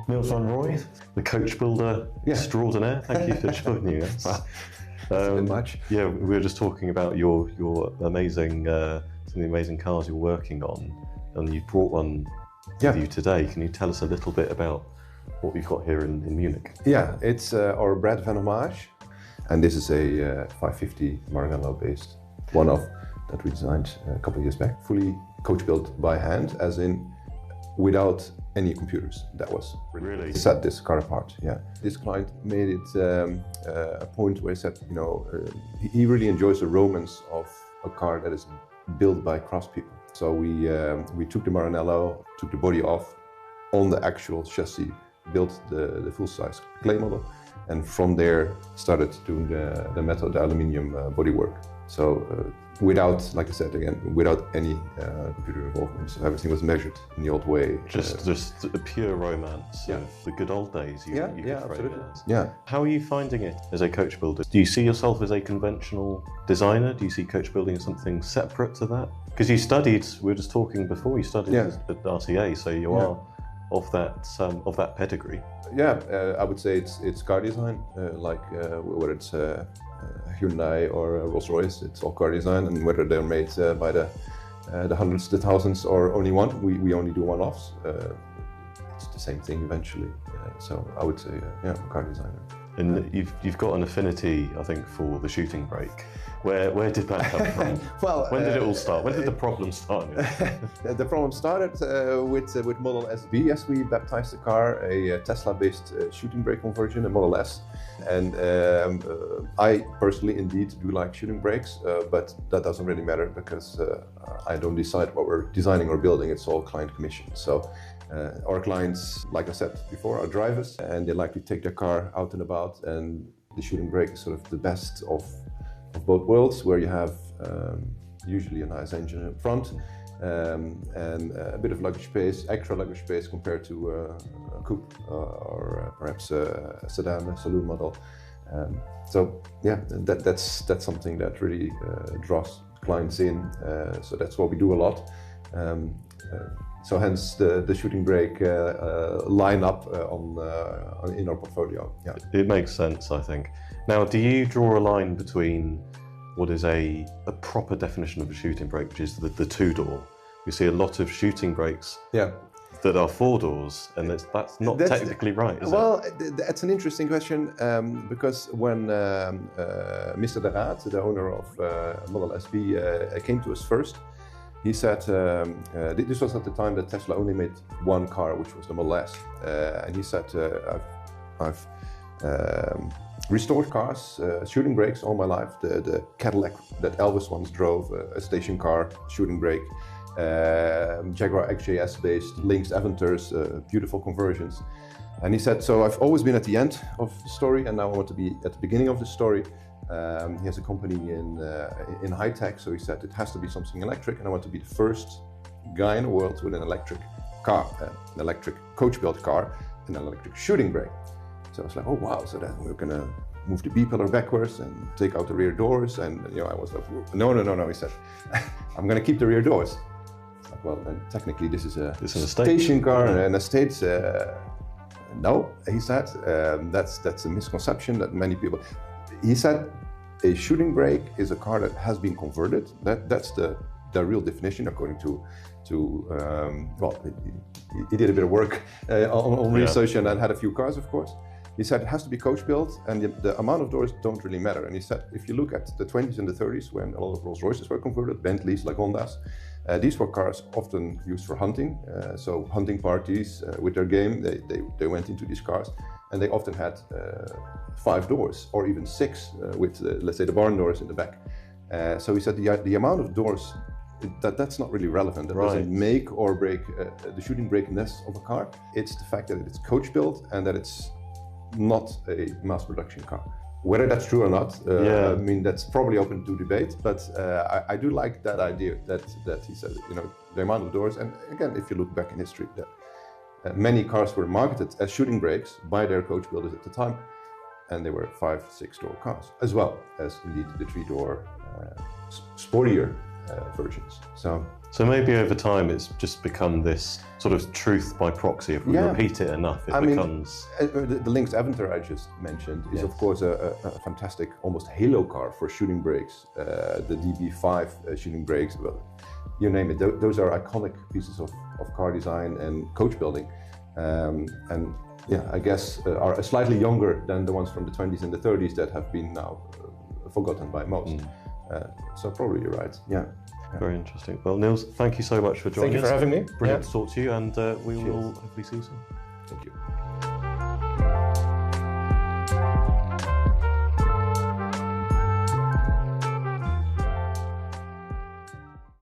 Niels van Roij, the Coachbuilder extraordinaire. Thank you for joining us. That's a bit much. Yeah, we were just talking about your amazing, some of the amazing cars you're working on, and you've brought one with you today. Can you tell us a little bit about what we've got here in Munich? Yeah, it's our Bread van homage, and this is a 550 Maranello based one-off that we designed a couple of years back, fully coach built by hand, as in without any computers. That was Really set this car apart. Yeah, this client made it a point where he said, you know, he really enjoys the romance of a car that is built by craftspeople. So we took the Maranello, took the body off on the actual chassis, built the full-size clay model, and from there started doing the metal, the aluminium bodywork. So without, like I said again, without any computer involvement. So everything was measured in the old way. Just a pure romance of the good old days. You could frame absolutely. it as. Yeah. How are you finding it as a coach builder? Do you see yourself as a conventional designer? Do you see coach building as something separate to that? Because you studied, we were just talking before, you studied at RCA, so you are of that pedigree. Yeah, I would say it's car design, whether it's Hyundai or Rolls-Royce, it's all car design, and whether they're made by the hundreds, the thousands, or only one, we only do one-offs. It's the same thing eventually. So I would say, car designer. And you've got an affinity, I think, for the shooting brake. Where did that come from? Well, when did it all start? When did the problem start? The problem started with Model SB, as we baptized the car, a Tesla-based shooting brake conversion, a Model S. And I personally indeed do like shooting brakes, but that doesn't really matter because I don't decide what we're designing or building. It's all client commission. So our clients, like I said before, are drivers, and they like to take their car out and about, and the shooting brake is sort of the best of both worlds, where you have usually a nice engine up front and a bit of luggage space, extra luggage space compared to a coupe or perhaps a sedan, a saloon model. So yeah, that's something that really draws clients in. So that's what we do a lot. So hence the shooting brake line up in our portfolio. Yeah. It makes sense, I think. Now, do you draw a line between what is a proper definition of a shooting brake, which is the two-door? We see a lot of shooting brakes that are four doors, and that's not technically right, is it? Well, that's an interesting question, because when Mr. De Raad, the owner of Model SB, came to us first, he said, this was at the time that Tesla only made one car, which was the Model S, and he said, I've restored cars, shooting brakes all my life. The Cadillac that Elvis once drove, a station car, shooting brake, Jaguar XJS based Lynx Aventurs, beautiful conversions. And he said, so I've always been at the end of the story, and now I want to be at the beginning of the story. He has a company in high tech, so he said it has to be something electric, and I want to be the first guy in the world with an electric car, an electric coach-built car, and an electric shooting brake. So I was like, oh wow, so then we're gonna move the B-pillar backwards and take out the rear doors, and I was like, no, he said, I'm gonna keep the rear doors. It's like, well, then technically this is a station car and an estate. No, he said, that's a misconception that many people. He said, a shooting brake is a car that has been converted. That's the real definition, according to he did a bit of work on research and had a few cars, of course. He said it has to be coach built, and the amount of doors don't really matter. And he said, if you look at the 20s and the 30s, when a lot of Rolls Royces were converted, Bentleys like Hondas, these were cars often used for hunting. So hunting parties with their game, they went into these cars, and they often had 5 doors or even 6 with, let's say, the barn doors in the back. So he said the amount of doors, that's not really relevant. That doesn't make or break the shooting brakeness of a car. It's the fact that it's coach built and that it's not a mass production car. Whether that's true or not, I mean, that's probably open to debate, but I do like that idea that he said, the amount of doors, and again, if you look back in history, that many cars were marketed as shooting brakes by their coach builders at the time, and they were 5, 6-door cars, as well as indeed the 3-door sportier versions. So maybe over time it's just become this sort of truth by proxy. If we repeat it enough, it becomes... the Lynx Avenger I just mentioned is of course a fantastic, almost halo car for shooting brakes. The DB5 shooting brakes, well, you name it, those are iconic pieces of car design and coach building. And yeah, I guess are slightly younger than the ones from the 20s and the 30s that have been now forgotten by most. So probably you're right, yeah. Very interesting. Well, Niels, thank you so much for joining us. Thank you for having me. Brilliant to talk to you, and we will hopefully see you soon.